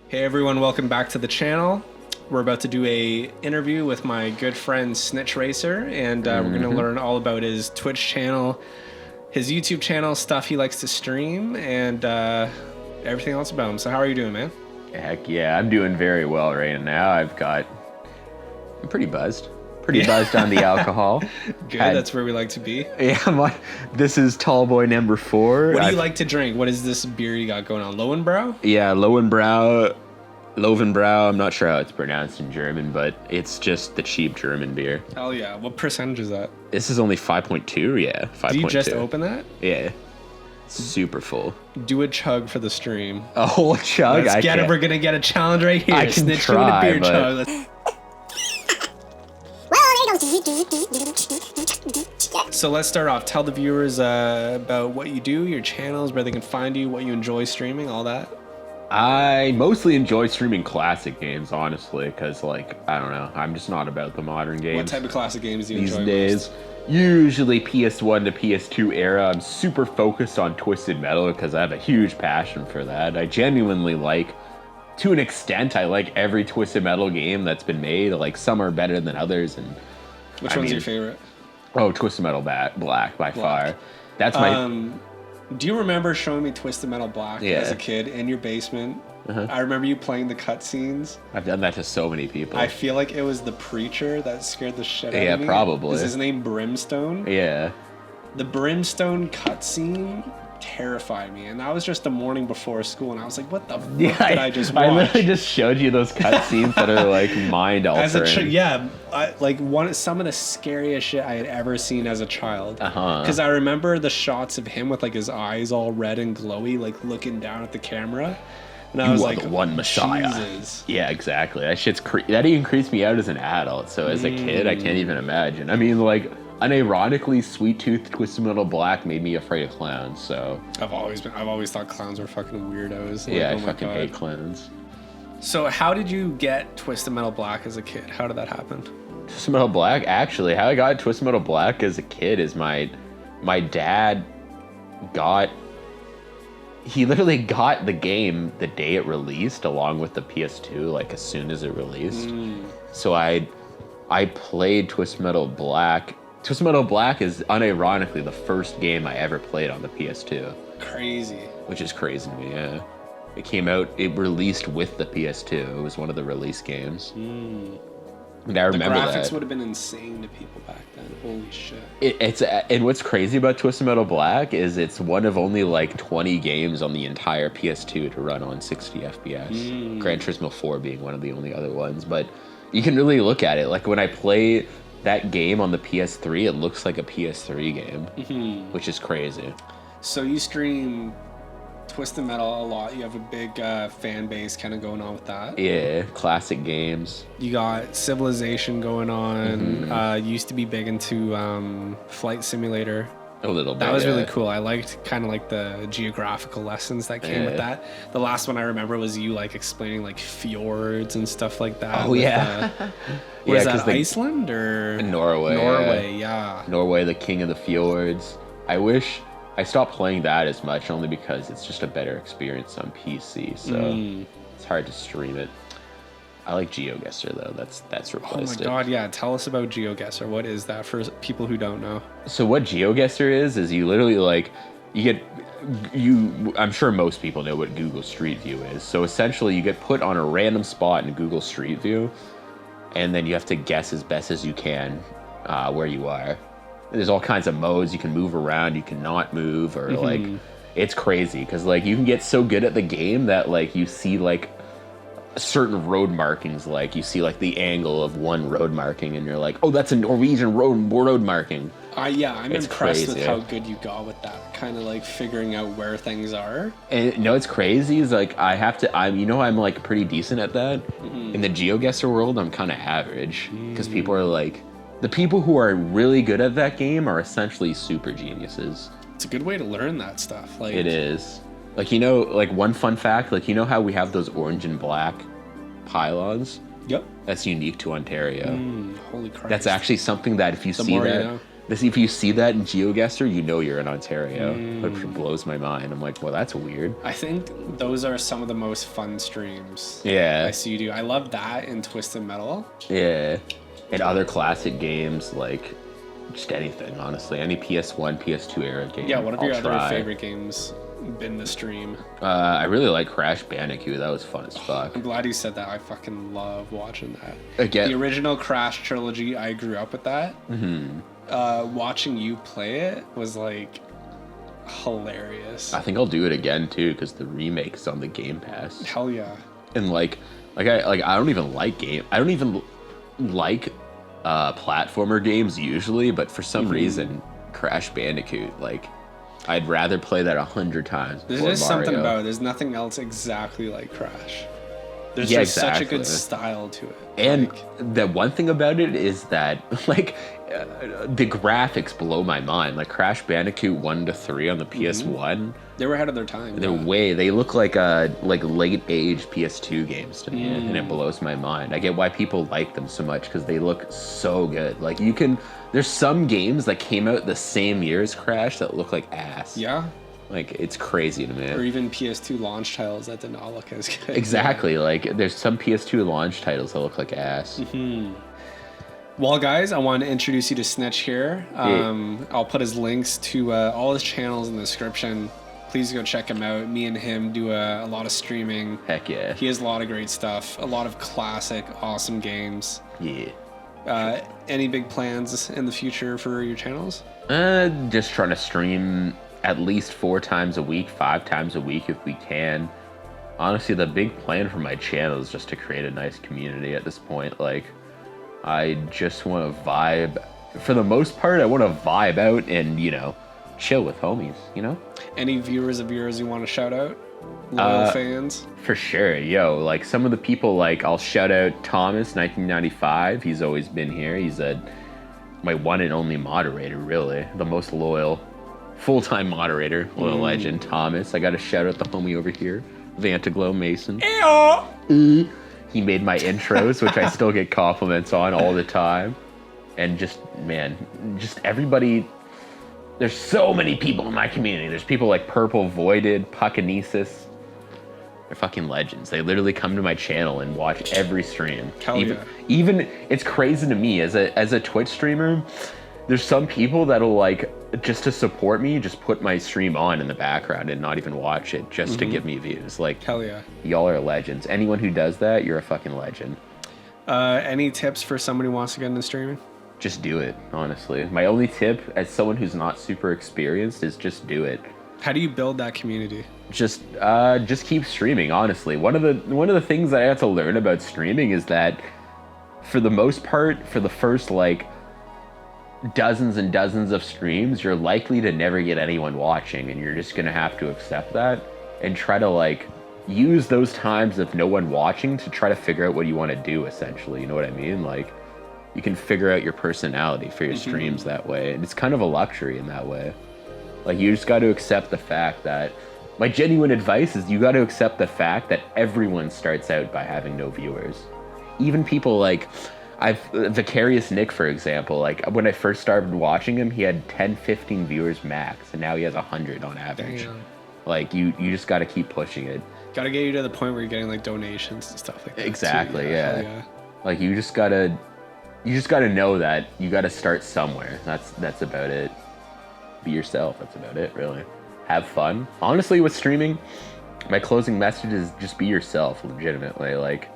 Hey everyone, welcome back to the channel. We're about to do a interview with my good friend Snitch Racer, and we're going to learn all about his Twitch channel, his YouTube channel, stuff he likes to stream, and everything else about him. So how are you doing, man? Heck yeah, I'm doing very well right now. I'm pretty buzzed. Pretty buzzed on the alcohol. Good, that's where we like to be. Yeah, this is tall boy number 4. What do you like to drink? What is this beer you got going on? Lowenbrau? Yeah, Lowenbrau. I'm not sure how it's pronounced in German, but it's just the cheap German beer. Hell yeah. What percentage is that? This is only 5.2, yeah. 5.2. Do you just open that? Yeah. Super full. Do a chug for the stream. A whole chug? Let's get it. We're going to get a challenge right here. I can Snitch try, doing a beer but... chug. So let's start off. Tell the viewers about what you do, your channels, where they can find you, what you enjoy streaming, all that. I mostly enjoy streaming classic games, honestly, because, like, I don't know, I'm just not about the modern games. What type of classic games do you these enjoy days? Most? Usually PS1 to PS2 era. I'm super focused on Twisted Metal because I have a huge passion for that. I genuinely like, to an extent, I like every Twisted Metal game that's been made. Like, some are better than others. And Which one's your favorite? Oh, Twisted Metal Black by far. That's my... Do you remember showing me Twisted Metal Black as a kid in your basement? I remember you playing the cutscenes. I've done that to so many people. I feel like it was the preacher that scared the shit out of me. Yeah, probably. Is his name Brimstone? Yeah. The Brimstone cutscene terrified me, and that was just the morning before school, and I was like, what the fuck did I just watch? I literally just showed you those cutscenes that are like mind-altering. Some of the scariest shit I had ever seen as a child. Uh-huh. Because I remember the shots of him with like his eyes all red and glowy, like looking down at the camera. And I was like, the one Messiah. Jesus. Yeah, exactly. That shit's that even creeps me out as an adult. So as a kid, I can't even imagine. I mean, like, unironically, Sweet Tooth Twisted Metal Black made me afraid of clowns. So I've always thought clowns were fucking weirdos. Yeah, I fucking hate clowns. So how did you get Twisted Metal Black as a kid? How did that happen? Twisted Metal Black, actually, how I got Twisted Metal Black as a kid is my dad he literally got the game the day it released along with the PS2, like as soon as it released. So I played Twisted Metal Black. Twisted Metal Black is unironically the first game I ever played on the PS2. Crazy. Which is crazy to me, yeah. It released with the PS2. It was one of the release games. And I remember the graphics would have been insane to people back then. Holy shit. And what's crazy about Twisted Metal Black is it's one of only like 20 games on the entire PS2 to run on 60 FPS. Gran Turismo 4 being one of the only other ones. But you can really look at it. Like when I play that game on the PS3, it looks like a PS3 game, which is crazy. So you stream Twisted Metal a lot. You have a big fan base kind of going on with that. Yeah, classic games. You got Civilization going on. Used to be big into Flight Simulator. A little bit. That was really cool. I liked kind of like the geographical lessons that came with that. The last one I remember was you like explaining like fjords and stuff like that. Oh, yeah. Was that Iceland or? Norway. Norway, yeah. Norway, the king of the fjords. I wish I stopped playing that as much only because it's just a better experience on PC, so it's hard to stream it. I like GeoGuessr though. That's replaced it. Oh my god, yeah. Tell us about GeoGuessr. What is that for people who don't know? So what GeoGuessr is you literally like I'm sure most people know what Google Street View is. So essentially you get put on a random spot in Google Street View, and then you have to guess as best as you can where you are. There's all kinds of modes. You can move around, you cannot move, or like it's crazy because like you can get so good at the game that like you see like certain road markings, like you see like the angle of one road marking and you're like, oh, that's a Norwegian road marking. I'm impressed with how good you got with that, kind of like figuring out where things are. And it's crazy is like I'm like pretty decent at that. In the GeoGuessr world, I'm kind of average because people are like, the people who are really good at that game are essentially super geniuses. It's a good way to learn that stuff. Like it is. Like, you know, like one fun fact, like, you know how we have those orange and black pylons? Yep. That's unique to Ontario. Holy crap. That's actually something that if you see that, If you see that in GeoGuessr, you know you're in Ontario. Which blows my mind. I'm like, well, that's weird. I think those are some of the most fun streams. Yeah. I see you do. I love that in Twisted Metal. Yeah. And other classic games, like just anything, honestly. Any PS1, PS2 era game. Yeah, what have your I'll other try. favorite games been to stream? I really like Crash Bandicoot. That was fun as fuck. I'm glad you said that. I fucking love watching that. Again, The original Crash trilogy, I grew up with that. Watching you play it was like hilarious. I think I'll do it again too because the remake is on the Game Pass. Hell yeah. And I don't even like platformer games usually, but for some reason, Crash Bandicoot, like, I'd rather play that 100 times. There's just something about it. There's nothing else exactly like Crash. There's just such a good style to it. And the one thing about it is that, like, the graphics blow my mind. Like Crash Bandicoot 1 to 3 on the PS1. They were ahead of their time. They look like late age PS2 games to me, and it blows my mind. I get why people like them so much because they look so good. Like there's some games that came out the same year as Crash that look like ass. Yeah. Like, it's crazy to me. Or even PS2 launch titles that did not look as good. Exactly. Like, there's some PS2 launch titles that look like ass. Well, guys, I want to introduce you to Snitch here. I'll put his links to all his channels in the description. Please go check him out. Me and him do a lot of streaming. Heck yeah. He has a lot of great stuff. A lot of classic, awesome games. Yeah. Any big plans in the future for your channels? Just trying to stream at least 4 times a week, 5 times a week if we can. Honestly, the big plan for my channel is just to create a nice community at this point. Like, I just want to vibe. For the most part, I want to vibe out and, chill with homies, Any viewers of yours you want to shout out? Loyal fans? For sure. Yo, like, some of the people, like, I'll shout out Thomas, 1995. He's always been here. He's my one and only moderator, really. The most loyal full-time moderator, loyal legend, Thomas. I got to shout out the homie over here, Vantaglow Mason. He made my intros, which I still get compliments on all the time. And just everybody. There's so many people in my community. There's people like Purple Voided, Puckinesis. They're fucking legends. They literally come to my channel and watch every stream. Even it's crazy to me as a Twitch streamer. There's some people that'll, like, just to support me, just put my stream on in the background and not even watch it just to give me views. Like, hell yeah. Y'all are legends. Anyone who does that, you're a fucking legend. Any tips for somebody who wants to get into streaming? Just do it, honestly. My only tip as someone who's not super experienced is just do it. How do you build that community? Just keep streaming, honestly. One of the things that I had to learn about streaming is that for the most part, for the first, like, dozens and dozens of streams, you're likely to never get anyone watching, and you're just gonna have to accept that and try to, like, use those times of no one watching to try to figure out what you want to do, essentially. You know what I mean? Like, you can figure out your personality for your streams that way, and it's kind of a luxury in that way. Like, you just got to accept the fact that, my genuine advice is you got to accept the fact that everyone starts out by having no viewers. Even people like Vicarious Nick, for example, like, when I first started watching him, he had 10, 15 viewers max, and now he has 100 on average. Damn. Like, you just got to keep pushing it. Got to get you to the point where you're getting, like, donations and stuff like that. Exactly, too. yeah. Like, you just got to know that you got to start somewhere. That's about it. Be yourself. That's about it, really. Have fun. Honestly, with streaming, my closing message is just be yourself, legitimately. Like,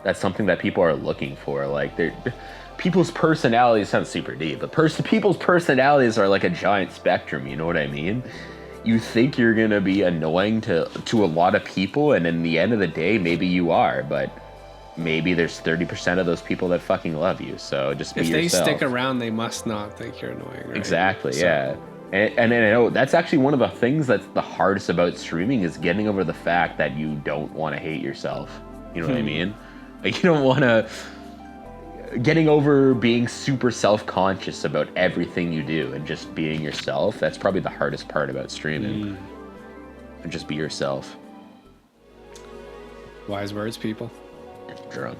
that's something that people are looking for. Like, people's personalities sound super deep, but people's personalities are like a giant spectrum. You know what I mean? You think you're gonna be annoying to a lot of people, and in the end of the day, maybe you are, but maybe there's 30% of those people that fucking love you. So just be yourself. If they stick around, they must not think you're annoying, right? Exactly, so. Yeah. And I know that's actually one of the things that's the hardest about streaming is getting over the fact that you don't want to hate yourself. You know what I mean? Like, you don't want to... Getting over being super self-conscious about everything you do and just being yourself, that's probably the hardest part about streaming. And just be yourself. Wise words, people. Drunk.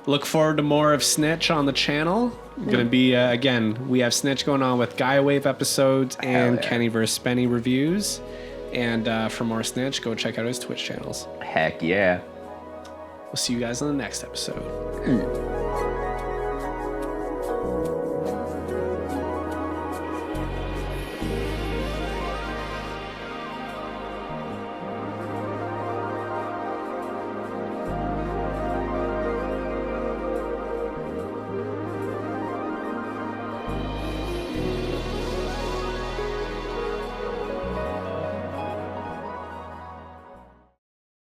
look forward to more of Snitch on the channel. Gonna be again, we have Snitch going on with Gaia Wave episodes and Kenny vs. Spenny reviews. And for more Snitch, go check out his Twitch channels. Heck yeah. We'll see you guys on the next episode.